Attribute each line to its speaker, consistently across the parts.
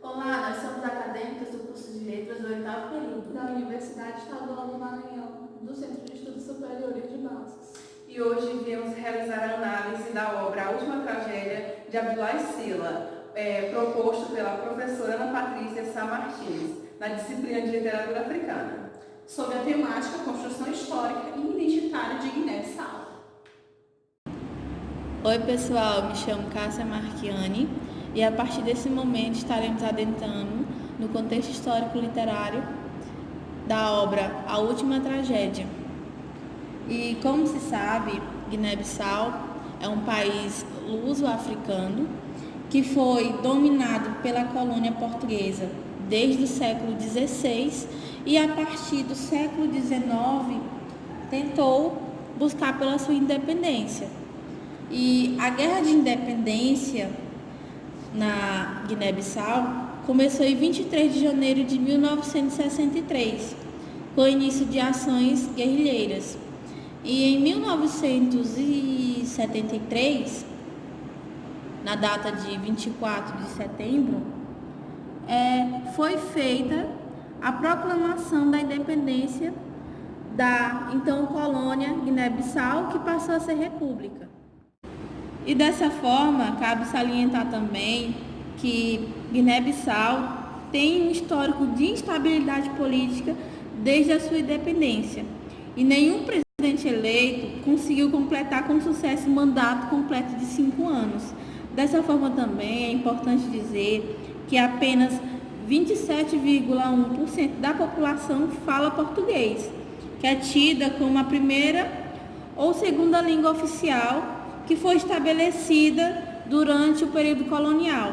Speaker 1: Olá, nós somos acadêmicas do curso de Letras do 8º período
Speaker 2: da Universidade Estadual do Maranhão, do Centro de Estudos Superiores de Bases.
Speaker 3: E hoje viemos realizar a análise da obra A Última Tragédia de Abdullah Sila, proposto pela professora Ana Patrícia Sá Martins, na disciplina de Literatura Africana,
Speaker 2: sobre a temática Construção Histórica e Identitária de Guiné-Bissau.
Speaker 4: Oi pessoal, me chamo Cássia Marchiani e a partir desse momento estaremos adentrando no contexto histórico-literário da obra A Última Tragédia. E como se sabe, Guiné-Bissau é um país luso-africano que foi dominado pela colônia portuguesa desde o século XVI e a partir do século XIX tentou buscar pela sua independência. E a Guerra de Independência na Guiné-Bissau começou em 23 de janeiro de 1963, com o início de ações guerrilheiras. E em 1973, na data de 24 de setembro, foi feita a proclamação da independência da então colônia Guiné-Bissau, que passou a ser república. E dessa forma, cabe salientar também que Guiné-Bissau tem um histórico de instabilidade política desde a sua independência. E nenhum presidente eleito conseguiu completar com sucesso o mandato completo de 5 anos. Dessa forma também é importante dizer que apenas 27,1% da população fala português, que é tida como a primeira ou segunda língua oficial que foi estabelecida durante o período colonial.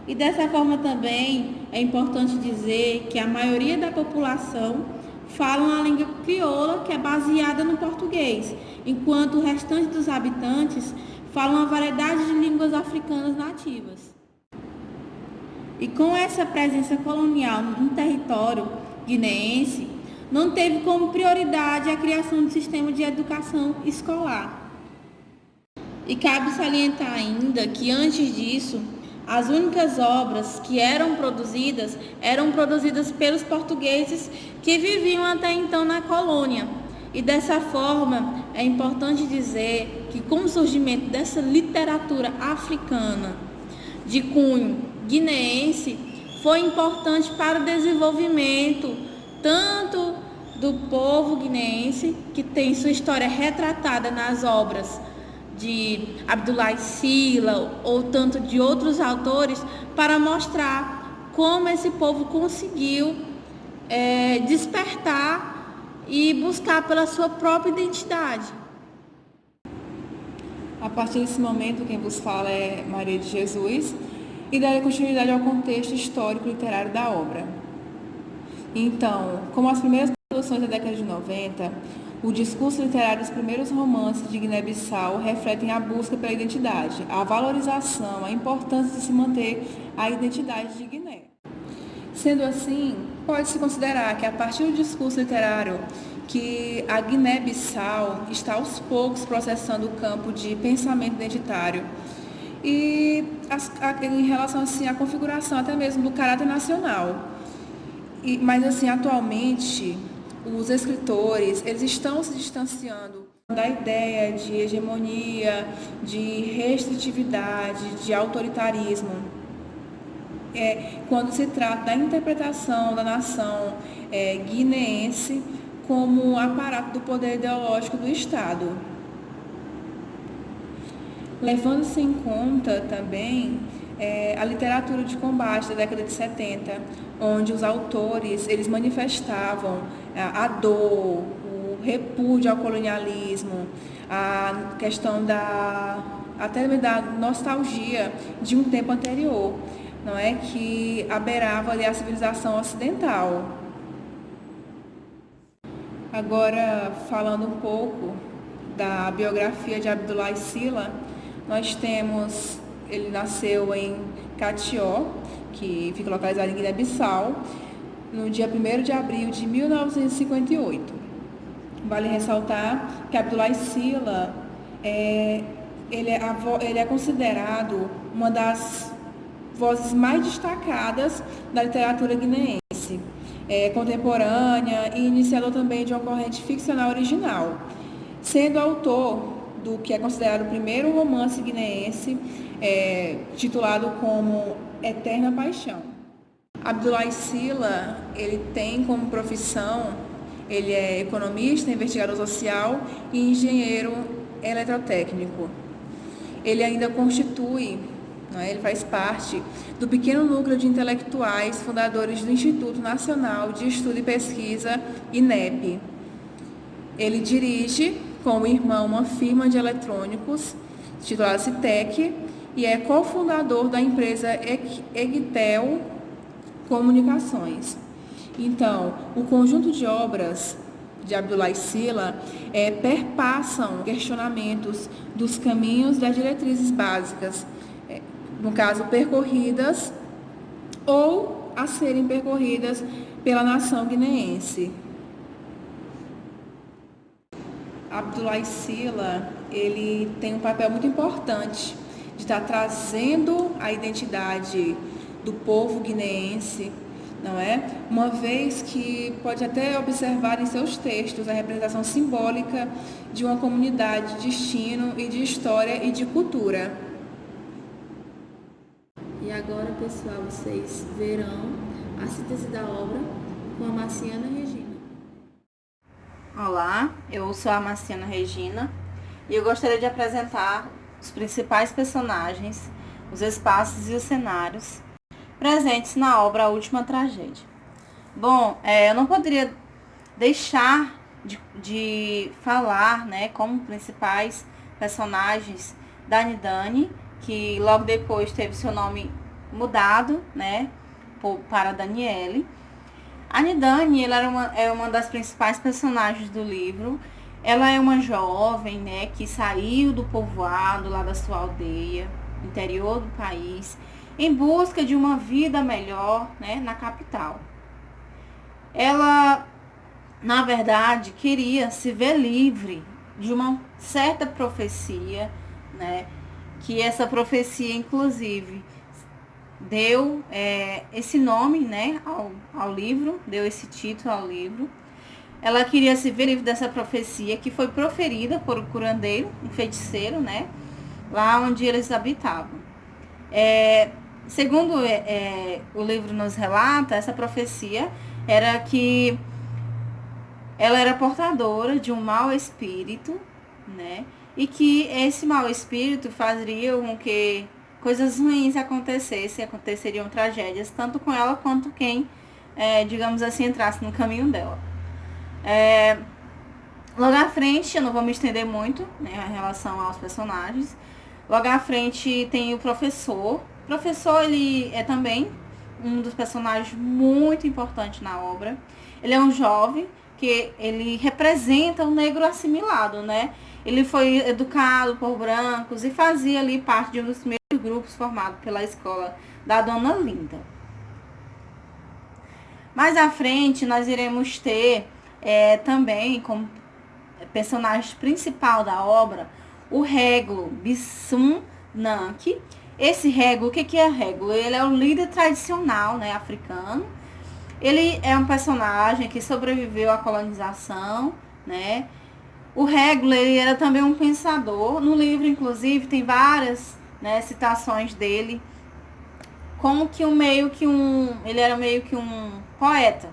Speaker 4: E dessa forma também é importante dizer que a maioria da população fala uma língua crioula que é baseada no português, enquanto o restante dos habitantes falam uma variedade de línguas africanas nativas. E com essa presença colonial no território guineense, não teve como prioridade a criação de sistema de educação escolar. E cabe salientar ainda que antes disso, as únicas obras que eram produzidas pelos portugueses que viviam até então na colônia. E dessa forma, é importante dizer que com o surgimento dessa literatura africana de cunho guineense, foi importante para o desenvolvimento tanto do povo guineense, que tem sua história retratada nas obras de Abdullah Sila ou tanto de outros autores, para mostrar como esse povo conseguiu despertar e buscar pela sua própria identidade.
Speaker 3: A partir desse momento, quem vos fala é Maria de Jesus e darei continuidade ao contexto histórico literário da obra. Então, como as primeiras produções da década de 90, o discurso literário dos primeiros romances de Guiné-Bissau refletem a busca pela identidade, a valorização, a importância de se manter a identidade de Guiné. Sendo assim, pode-se considerar que a partir do discurso literário que a Guiné-Bissau está aos poucos processando o campo de pensamento identitário e em relação assim, à configuração até mesmo do caráter nacional. Mas assim, atualmente, os escritores, eles estão se distanciando da ideia de hegemonia, de restritividade, de autoritarismo, quando se trata da interpretação da nação guineense como aparato do poder ideológico do Estado. Levando-se em conta também a literatura de combate da década de 70, onde os autores eles manifestavam a dor, o repúdio ao colonialismo, a questão até da nostalgia de um tempo anterior, não é, que abeirava ali a civilização ocidental. Agora, falando um pouco da biografia de Abdullah Sila, nós temos, ele nasceu em Catió, que fica localizado em Guiné-Bissau, no dia 1º de abril de 1958. Vale ressaltar que Abdullah Sila ele é considerado uma das vozes mais destacadas da literatura guineense, contemporânea e iniciador também de uma corrente ficcional original, sendo autor do que é considerado o primeiro romance guineense, titulado como Eterna Paixão. Abdoulaye Sylla, ele tem como profissão, ele é economista, investigador social e engenheiro eletrotécnico. Ele ainda constitui, ele faz parte do pequeno núcleo de intelectuais fundadores do Instituto Nacional de Estudo e Pesquisa, INEP. Ele dirige, com o irmão, uma firma de eletrônicos, titulada Citec, e é cofundador da empresa Egtel Comunicações. Então, o conjunto de obras de Abdoulaye Sylla perpassam questionamentos dos caminhos das diretrizes básicas, no caso, percorridas ou a serem percorridas pela nação guineense. Abdoulaye Sylla, ele tem um papel muito importante de estar trazendo a identidade do povo guineense, não é? Uma vez que pode até observar em seus textos a representação simbólica de uma comunidade de destino e de história e de cultura.
Speaker 1: E agora, pessoal, vocês verão a síntese da obra com a Marciana Regina.
Speaker 5: Olá, eu sou a Marciana Regina e eu gostaria de apresentar os principais personagens, os espaços e os cenários presentes na obra A Última Tragédia. Bom, eu não poderia deixar de falar, como principais personagens da Nidani, que logo depois teve seu nome mudado, para Daniele. A Nidani, ela é uma das principais personagens do livro. Ela é uma jovem, que saiu do povoado, lá da sua aldeia, interior do país, em busca de uma vida melhor, na capital. Ela, na verdade, queria se ver livre de uma certa profecia, que essa profecia, inclusive, deu esse nome, ao livro, deu esse título ao livro. Ela queria se ver livre dessa profecia que foi proferida por um curandeiro, um feiticeiro, lá onde eles habitavam. Segundo o livro nos relata, essa profecia era que ela era portadora de um mau espírito, e que esse mau espírito faria com que coisas ruins aconteceriam tragédias, tanto com ela quanto quem, digamos assim, entrasse no caminho dela. Logo à frente, eu não vou me estender muito em relação aos personagens. Logo à frente tem o professor. O professor, ele é também um dos personagens muito importantes na obra. Ele é um jovem que ele representa o negro assimilado, Ele foi educado por brancos e fazia ali parte de um dos primeiros grupos formados pela escola da Dona Linda. Mais à frente, nós iremos ter também como personagem principal da obra o Reglo Bissum Nanki. Esse Reglo, o que é Reglo? Ele é o líder tradicional, africano. Ele é um personagem que sobreviveu à colonização, O Reglo, ele era também um pensador. No livro, inclusive, tem várias citações dele, como que ele era meio que um poeta,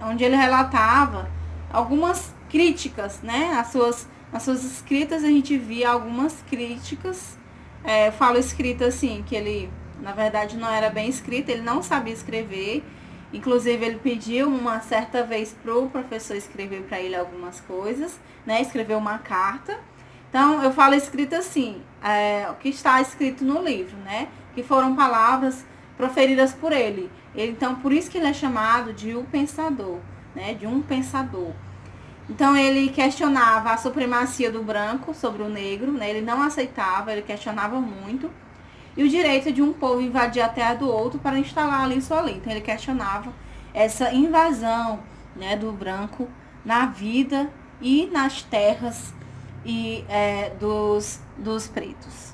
Speaker 5: onde ele relatava algumas críticas, As suas escritas, a gente via algumas críticas. Eu falo escrita assim, que ele, na verdade, não era bem escrito, ele não sabia escrever. Inclusive, ele pediu uma certa vez para o professor escrever para ele algumas coisas, escreveu uma carta. Então, eu falo escrita assim, o que está escrito no livro, que foram palavras proferidas por ele. Então, por isso que ele é chamado de o pensador, de um pensador. Então, ele questionava a supremacia do branco sobre o negro, ele não aceitava, ele questionava muito. E o direito de um povo invadir a terra do outro para instalar ali sua lei. Então, ele questionava essa invasão, do branco na vida e nas terras dos pretos,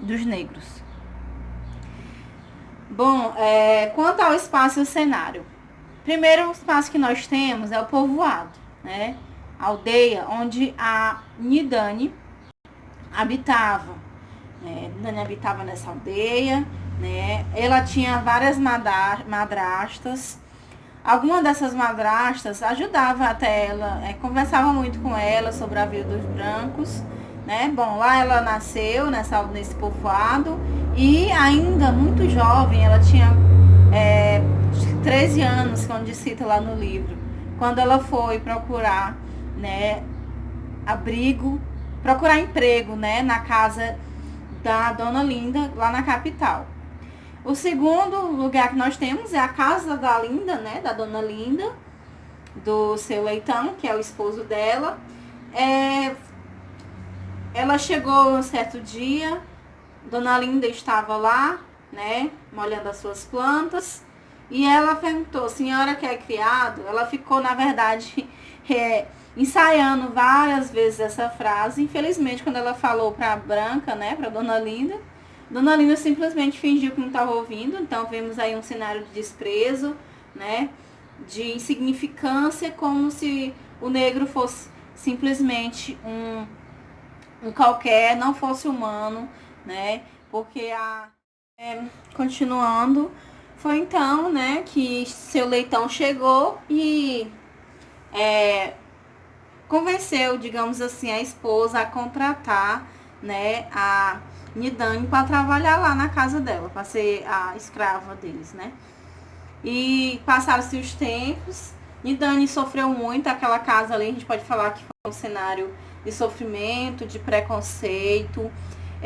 Speaker 5: dos negros. Bom, quanto ao espaço e o cenário. Primeiro espaço que nós temos é o povoado, né? A aldeia onde a Nidane habitava. Nidane habitava nessa aldeia, né? Ela tinha várias madrastas. Alguma dessas madrastas ajudava até ela, conversava muito com ela sobre a vida dos brancos, né? Bom, lá ela nasceu nesse povoado e ainda muito jovem, ela tinha 13 anos, onde cita lá no livro, quando ela foi procurar, né, procurar emprego, né, na casa da Dona Linda, lá na capital. O segundo lugar que nós temos é a casa da Linda, né, da Dona Linda, do seu Leitão, que é o esposo dela. Ela chegou um certo dia, Dona Linda estava lá, né, molhando as suas plantas, e ela perguntou, senhora quer criado? Ela ficou, na verdade, ensaiando várias vezes essa frase. Infelizmente, quando ela falou para a Branca, né, para Dona Linda simplesmente fingiu que não estava ouvindo. Então, vemos aí um cenário de desprezo, né, de insignificância, como se o negro fosse simplesmente um qualquer, não fosse humano, né, porque continuando, foi então, né, que seu Leitão chegou e convenceu, digamos assim, a esposa a contratar, né, a Nidane para trabalhar lá na casa dela, para ser a escrava deles, né. E passaram-se os tempos, Nidane sofreu muito, aquela casa ali, a gente pode falar que foi um cenário de sofrimento, de preconceito,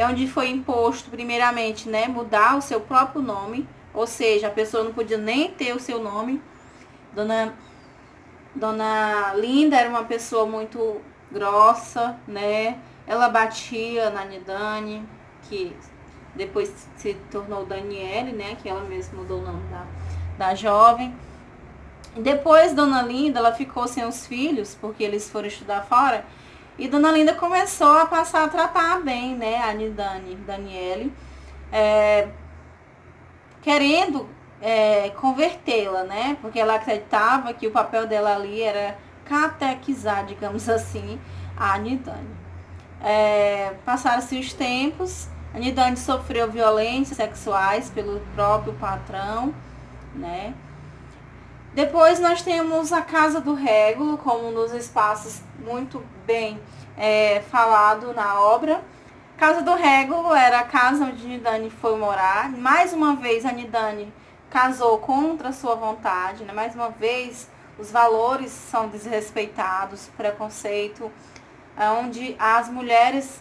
Speaker 5: onde foi imposto, primeiramente, né, mudar o seu próprio nome, ou seja, a pessoa não podia nem ter o seu nome. Dona Linda era uma pessoa muito grossa, né? Ela batia na Nidane, que depois se tornou Daniele, né? Que ela mesma mudou o nome da jovem. Depois, Dona Linda, ela ficou sem os filhos, porque eles foram estudar fora. E Dona Linda começou a passar a tratar bem, né? A Daniele, querendo convertê-la, né? Porque ela acreditava que o papel dela ali era catequizar, digamos assim, a Nidane. Passaram-se os tempos, a Nidane sofreu violências sexuais pelo próprio patrão, né? Depois nós temos a Casa do Régulo, como um dos espaços muito bem falado na obra. Casa do Régulo era a casa onde Nidane foi morar. Mais uma vez a Nidane casou contra sua vontade, né? Mais uma vez os valores são desrespeitados, preconceito, onde as mulheres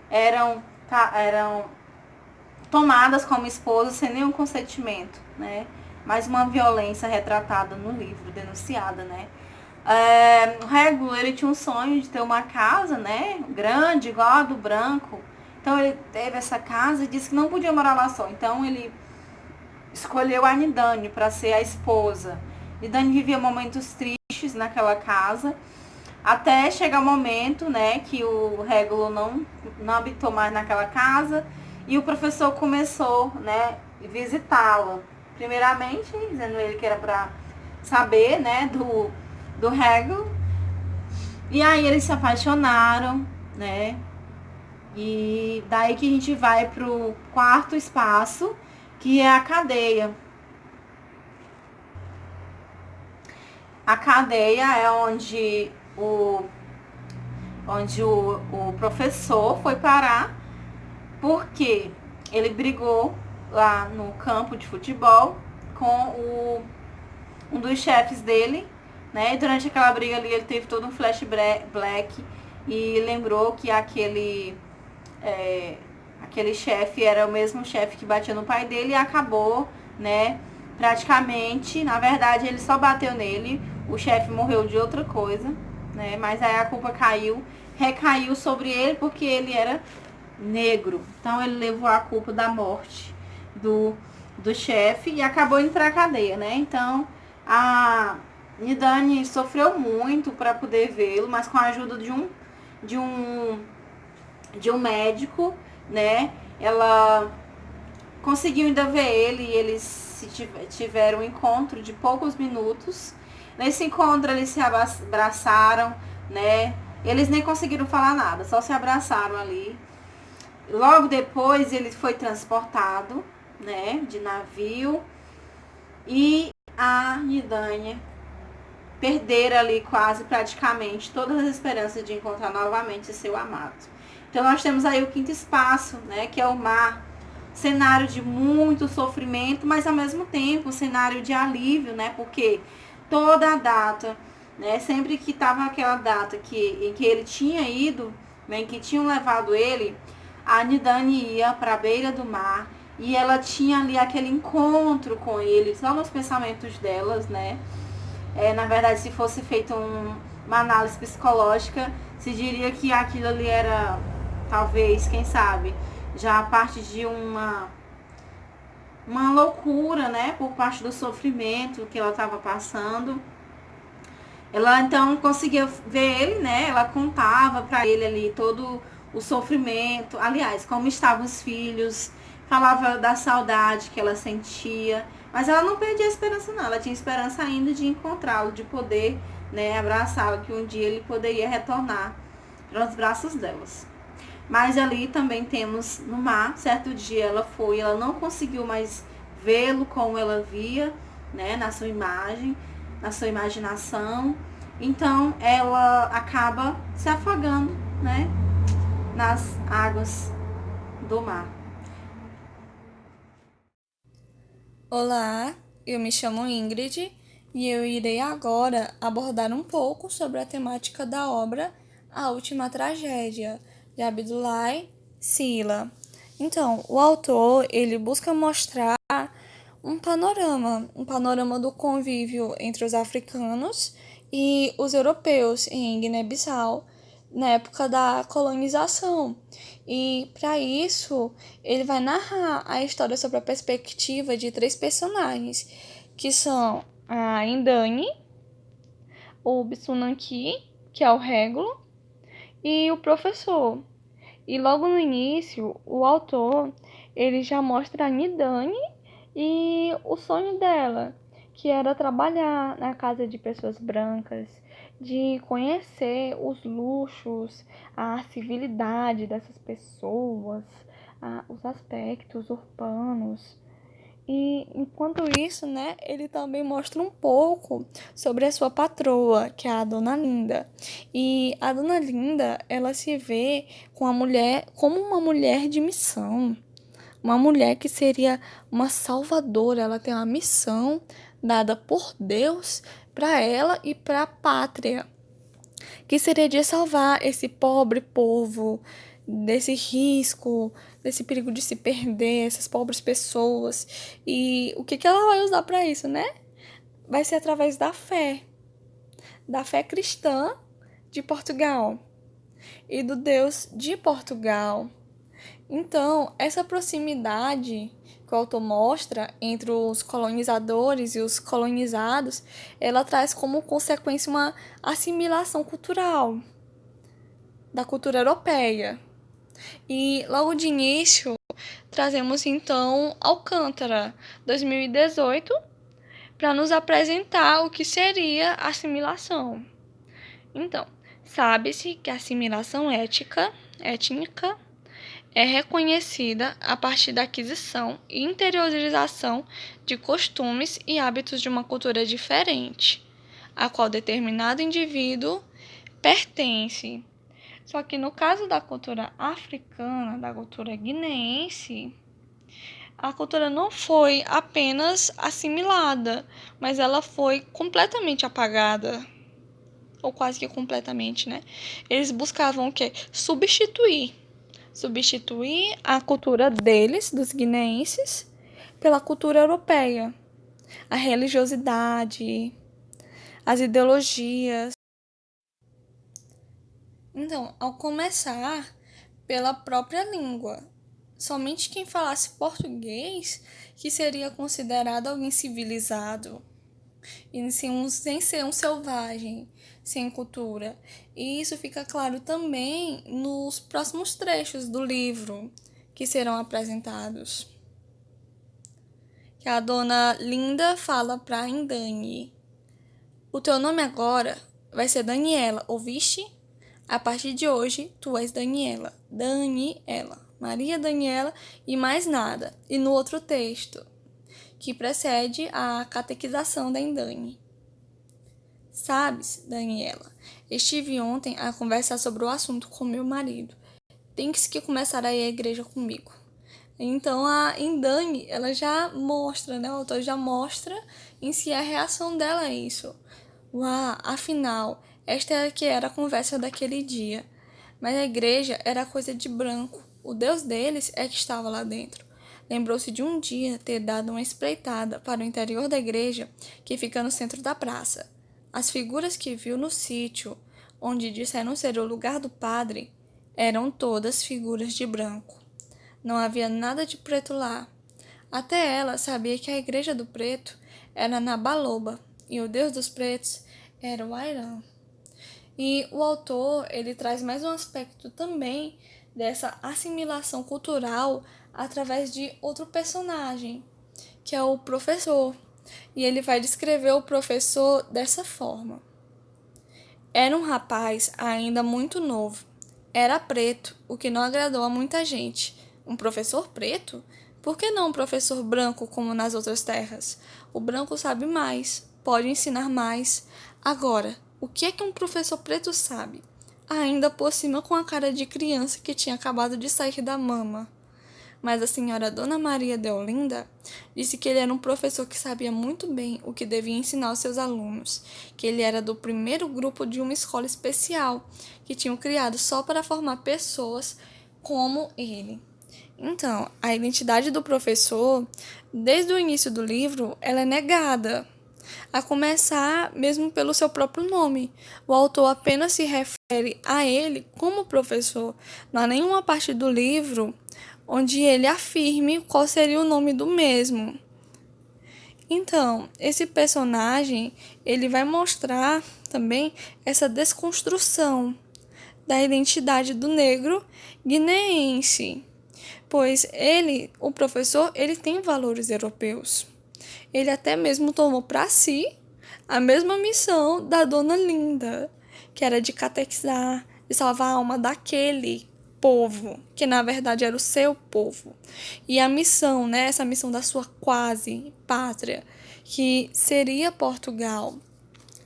Speaker 5: eram tomadas como esposas sem nenhum consentimento, né? Mais uma violência retratada no livro, denunciada, né? O Régulo, ele tinha um sonho de ter uma casa, né, grande, igual a do Branco. Então ele teve essa casa e disse que não podia morar lá só. Então ele escolheu a Nidane para ser a esposa. Nidane vivia momentos tristes naquela casa, até chegar o momento, né, que o Régulo não habitou mais naquela casa e o professor começou, né, visitá-la. Primeiramente, dizendo ele que era para saber, né, do Régulo. E aí eles se apaixonaram, né? E daí que a gente vai pro quarto espaço, que é a cadeia. A cadeia é onde o professor foi parar, porque ele brigou lá no campo de futebol com um dos chefes dele, né? E durante aquela briga ali ele teve todo um flashback e lembrou que aquele chefe era o mesmo chefe que batia no pai dele e acabou, né? Praticamente, na verdade, ele só bateu nele, o chefe morreu de outra coisa, né? Mas aí a culpa recaiu sobre ele porque ele era negro. Então ele levou a culpa da morte do chefe e acabou indo pra cadeia, né? Então a Nidane sofreu muito para poder vê-lo, mas com a ajuda de um médico, né? Ela conseguiu ainda ver ele e eles tiveram um encontro de poucos minutos. Nesse encontro eles se abraçaram, né? Eles nem conseguiram falar nada, só se abraçaram ali. Logo depois ele foi transportado, né, de navio, e a Nidânia perderam ali quase praticamente todas as esperanças de encontrar novamente seu amado. Então nós temos aí o quinto espaço, né, que é o mar, cenário de muito sofrimento, mas ao mesmo tempo um cenário de alívio, né, porque toda a data, né, sempre que estava aquela data em que ele tinha ido, né, em que tinham levado ele, a Nidânia ia para a beira do mar e ela tinha ali aquele encontro com ele, só nos pensamentos delas, né? Na verdade, se fosse feita uma análise psicológica, se diria que aquilo ali era, talvez, quem sabe, já a parte de uma loucura, né? Por parte do sofrimento que ela estava passando. Ela então conseguia ver ele, né? Ela contava para ele ali todo o sofrimento, aliás, como estavam os filhos, falava da saudade que ela sentia, mas ela não perdia a esperança não, ela tinha esperança ainda de encontrá-lo, de poder, né, abraçá-lo, que um dia ele poderia retornar para os braços delas. Mas ali também temos no mar, certo dia ela não conseguiu mais vê-lo como ela via, né, na sua imagem, na sua imaginação, então ela acaba se afogando, né, nas águas do mar.
Speaker 6: Olá, eu me chamo Ingrid e eu irei agora abordar um pouco sobre a temática da obra A Última Tragédia, de Abdullah Sila. Então, o autor, ele busca mostrar um panorama do convívio entre os africanos e os europeus em Guiné-Bissau, na época da colonização. E para isso, ele vai narrar a história sobre a perspectiva de 3 personagens, que são a Indane, o Bissunanki, que é o Régulo, e o professor. E logo no início, o autor, ele já mostra a Nidane e o sonho dela, que era trabalhar na casa de pessoas brancas, de conhecer os luxos, a civilidade dessas pessoas, os aspectos urbanos. E enquanto isso, né, ele também mostra um pouco sobre a sua patroa, que é a Dona Linda. E a Dona Linda, ela se vê com a mulher como uma mulher de missão, uma mulher que seria uma salvadora. Ela tem uma missão dada por Deus para ela e para a pátria, que seria de salvar esse pobre povo desse risco, desse perigo de se perder, essas pobres pessoas. E o que ela vai usar para isso, né? Vai ser através da fé cristã de Portugal e do Deus de Portugal. Então, essa proximidade que o autor mostra entre os colonizadores e os colonizados, ela traz como consequência uma assimilação cultural da cultura europeia. E logo de início, trazemos então Alcântara, 2018, para nos apresentar o que seria assimilação. Então, sabe-se que a assimilação étnica é reconhecida a partir da aquisição e interiorização de costumes e hábitos de uma cultura diferente, a qual determinado indivíduo pertence. Só que no caso da cultura africana, da cultura guineense, a cultura não foi apenas assimilada, mas ela foi completamente apagada, ou quase que completamente, né? Eles buscavam o quê? Substituir a cultura deles, dos guineenses, pela cultura europeia, a religiosidade, as ideologias. Então, ao começar pela própria língua, somente quem falasse português que seria considerado alguém civilizado, e sem ser um selvagem, sem cultura. E isso fica claro também nos próximos trechos do livro que serão apresentados. que a dona Linda fala para Indane. O teu nome agora vai ser Daniela, ouviste? A partir de hoje, tu és Daniela. Daniela. Maria Daniela e mais nada. E no outro texto, que precede a catequização da Indane. Sabes, Daniela, estive ontem a conversar sobre o assunto com meu marido. Tens que começar a ir à igreja comigo. Então, a Indane, ela já mostra, né? O autor já mostra em si a reação dela a isso. Uau, afinal, esta era que era a conversa daquele dia. Mas a igreja era coisa de branco. O Deus deles é que estava lá dentro. Lembrou-se de um dia ter dado uma espreitada para o interior da igreja, que fica no centro da praça. As figuras que viu no sítio, onde disseram ser o lugar do padre, eram todas figuras de branco. Não havia nada de preto lá. Até ela sabia que a igreja do preto era na Baloba, e o Deus dos pretos era o Airão. E o autor, ele traz mais um aspecto também dessa assimilação cultural através de outro personagem, que é o professor. E ele vai descrever o professor dessa forma. Era um rapaz ainda muito novo. Era preto, o que não agradou a muita gente. Um professor preto? Por que não um professor branco como nas outras terras? O branco sabe mais, pode ensinar mais. Agora, o que é que um professor preto sabe? Ainda por cima com a cara de criança que tinha acabado de sair da mama. Mas a senhora Dona Maria de Olinda disse que ele era um professor que sabia muito bem o que devia ensinar aos seus alunos, que ele era do primeiro grupo de uma escola especial, que tinham criado só para formar pessoas como ele. Então, a identidade do professor, desde o início do livro, ela é negada, a começar mesmo pelo seu próprio nome. O autor apenas se refere a ele como professor. Não há nenhuma parte do livro onde ele afirme qual seria o nome do mesmo. Então, esse personagem, ele vai mostrar também essa desconstrução da identidade do negro guineense, pois ele, o professor, ele tem valores europeus. Ele até mesmo tomou para si a mesma missão da Dona Linda, que era de catequizar, de salvar a alma daquele povo, que na verdade era o seu povo. E a missão, né, essa missão da sua quase pátria, que seria Portugal.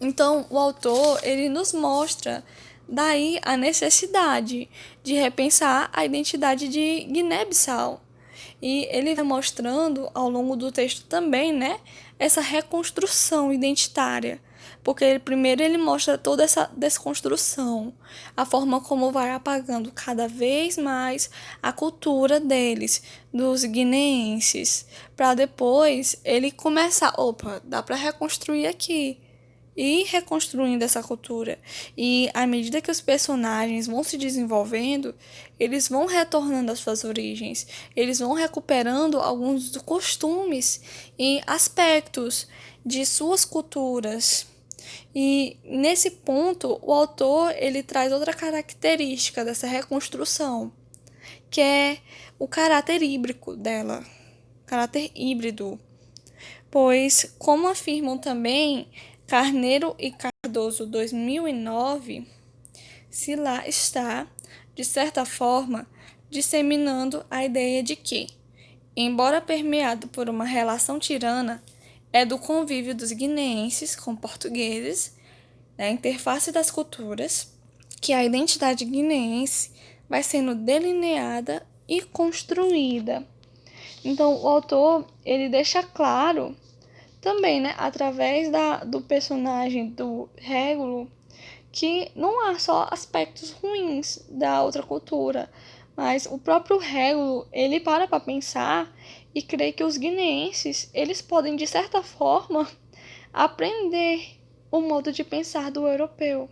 Speaker 6: Então, o autor, ele nos mostra daí a necessidade de repensar a identidade de Guiné-Bissau. E ele vai mostrando ao longo do texto também, né, essa reconstrução identitária. Porque primeiro ele mostra toda essa desconstrução, a forma como vai apagando cada vez mais a cultura deles, dos guineenses, para depois ele começar, dá para reconstruir aqui. E reconstruindo essa cultura. E à medida que os personagens vão se desenvolvendo, eles vão retornando às suas origens. Eles vão recuperando alguns dos costumes e aspectos de suas culturas. E nesse ponto, o autor ele traz outra característica dessa reconstrução, que é o caráter híbrido dela, caráter híbrido. Pois, como afirmam também Carneiro e Cardoso 2009, se lá está, de certa forma, disseminando a ideia de que, embora permeado por uma relação tirana, é do convívio dos guineenses com portugueses, na interface das culturas, que a identidade guineense vai sendo delineada e construída. Então, o autor ele deixa claro também, né, através do personagem do Régulo, que não há só aspectos ruins da outra cultura, mas o próprio Régulo, ele para pensar e crê que os guineenses, eles podem, de certa forma, aprender o modo de pensar do europeu.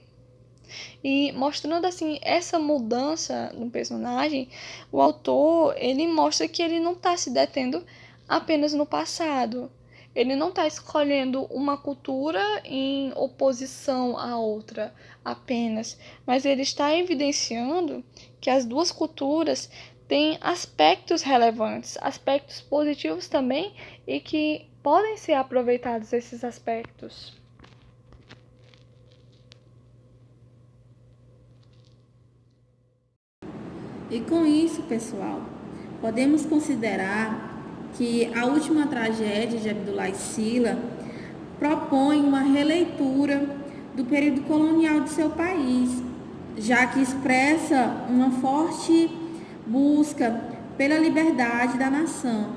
Speaker 6: E mostrando, assim, essa mudança no personagem, o autor, ele mostra que ele não está se detendo apenas no passado. Ele não está escolhendo uma cultura em oposição à outra apenas, mas ele está evidenciando que as duas culturas tem aspectos relevantes, aspectos positivos também, e que podem ser aproveitados esses aspectos.
Speaker 4: E com isso, pessoal, podemos considerar que a última tragédia de Abdullah e Sila propõe uma releitura do período colonial de seu país, já que expressa uma forte busca pela liberdade da nação,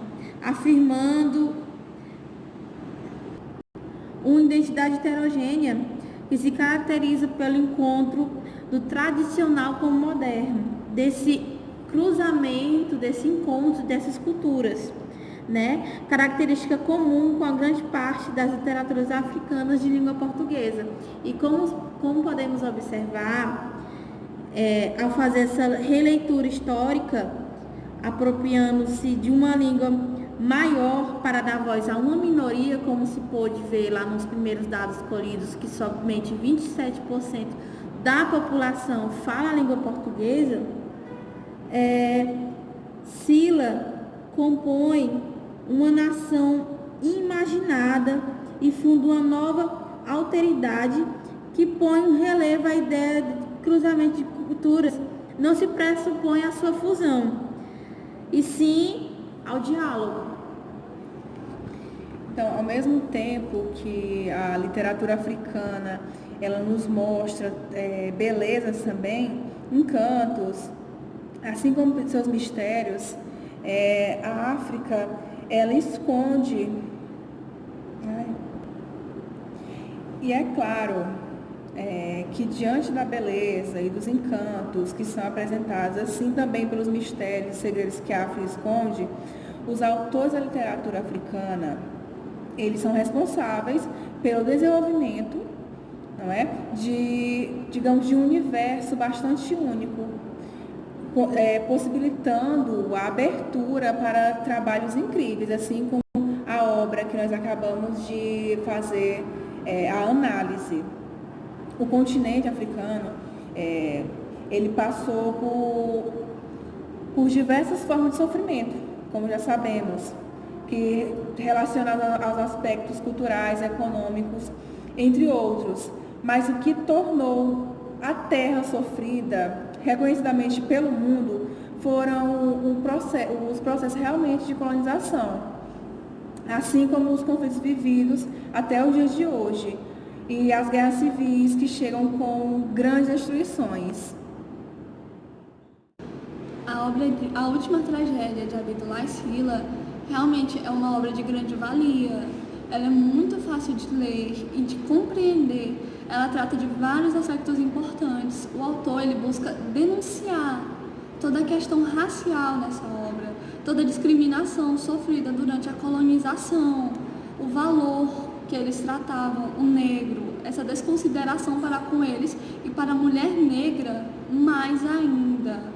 Speaker 4: afirmando uma identidade heterogênea que se caracteriza pelo encontro do tradicional com o moderno, desse cruzamento, desse encontro dessas culturas, né? Característica comum com a grande parte das literaturas africanas de língua portuguesa. E como podemos observar, ao fazer essa releitura histórica, apropriando-se de uma língua maior para dar voz a uma minoria, como se pôde ver lá nos primeiros dados colhidos, que somente 27% da população fala a língua portuguesa, Sila compõe uma nação imaginada e funda uma nova alteridade que põe em relevo a ideia de cruzamento de culturas. Não se pressupõe a sua fusão, e sim ao diálogo.
Speaker 3: Então, ao mesmo tempo que a literatura africana ela nos mostra belezas também, encantos, assim como seus mistérios, a África ela esconde. E é claro que diante da beleza e dos encantos que são apresentados, assim também pelos mistérios e segredos que a África esconde, os autores da literatura africana, eles são responsáveis pelo desenvolvimento, não é? De um universo bastante único, possibilitando a abertura para trabalhos incríveis, assim como a obra que nós acabamos de fazer a análise. O continente africano, ele passou por diversas formas de sofrimento, como já sabemos, que relacionado aos aspectos culturais, econômicos, entre outros. Mas o que tornou a terra sofrida, reconhecidamente pelo mundo, foram os processos realmente de colonização, assim como os conflitos vividos até os dias de hoje, e as guerras civis que chegam com grandes destruições.
Speaker 2: A última tragédia de Abdullah e Sila realmente é uma obra de grande valia. Ela é muito fácil de ler e de compreender. Ela trata de vários aspectos importantes. O autor ele busca denunciar toda a questão racial nessa obra, toda a discriminação sofrida durante a colonização, o valor que eles tratavam o negro, essa desconsideração para com eles e para a mulher negra mais ainda.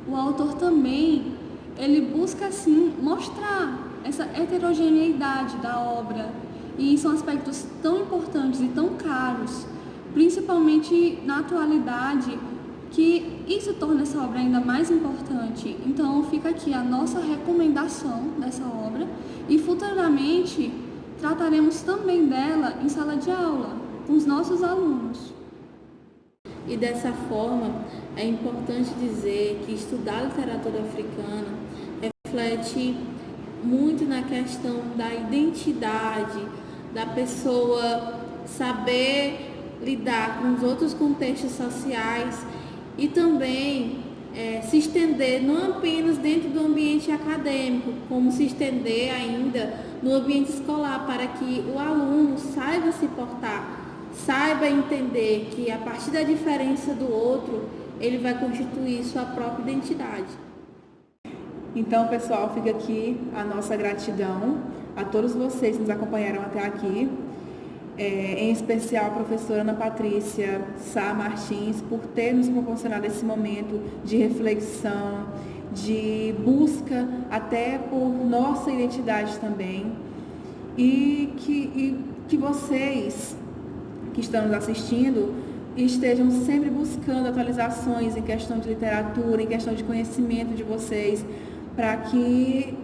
Speaker 2: O autor também, ele busca assim mostrar essa heterogeneidade da obra, e são aspectos tão importantes e tão caros, principalmente na atualidade, que isso torna essa obra ainda mais importante. Então fica aqui a nossa recomendação dessa obra, e futuramente trataremos também dela em sala de aula, com os nossos alunos.
Speaker 1: E dessa forma, é importante dizer que estudar literatura africana reflete muito na questão da identidade, da pessoa saber lidar com os outros contextos sociais e também se estender não apenas dentro do ambiente acadêmico, como se estender ainda no ambiente escolar, para que o aluno saiba se portar, saiba entender que a partir da diferença do outro, ele vai constituir sua própria identidade.
Speaker 3: Então, pessoal, fica aqui a nossa gratidão a todos vocês que nos acompanharam até aqui, em especial a professora Ana Patrícia Sá Martins, por ter nos proporcionado esse momento de reflexão, de busca até por nossa identidade também, e que vocês que estão nos assistindo e estejam sempre buscando atualizações em questão de literatura, em questão de conhecimento de vocês, para que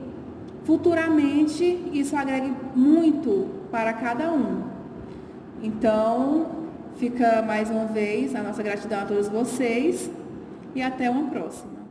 Speaker 3: futuramente isso agregue muito para cada um. Então, fica mais uma vez a nossa gratidão a todos vocês e até uma próxima.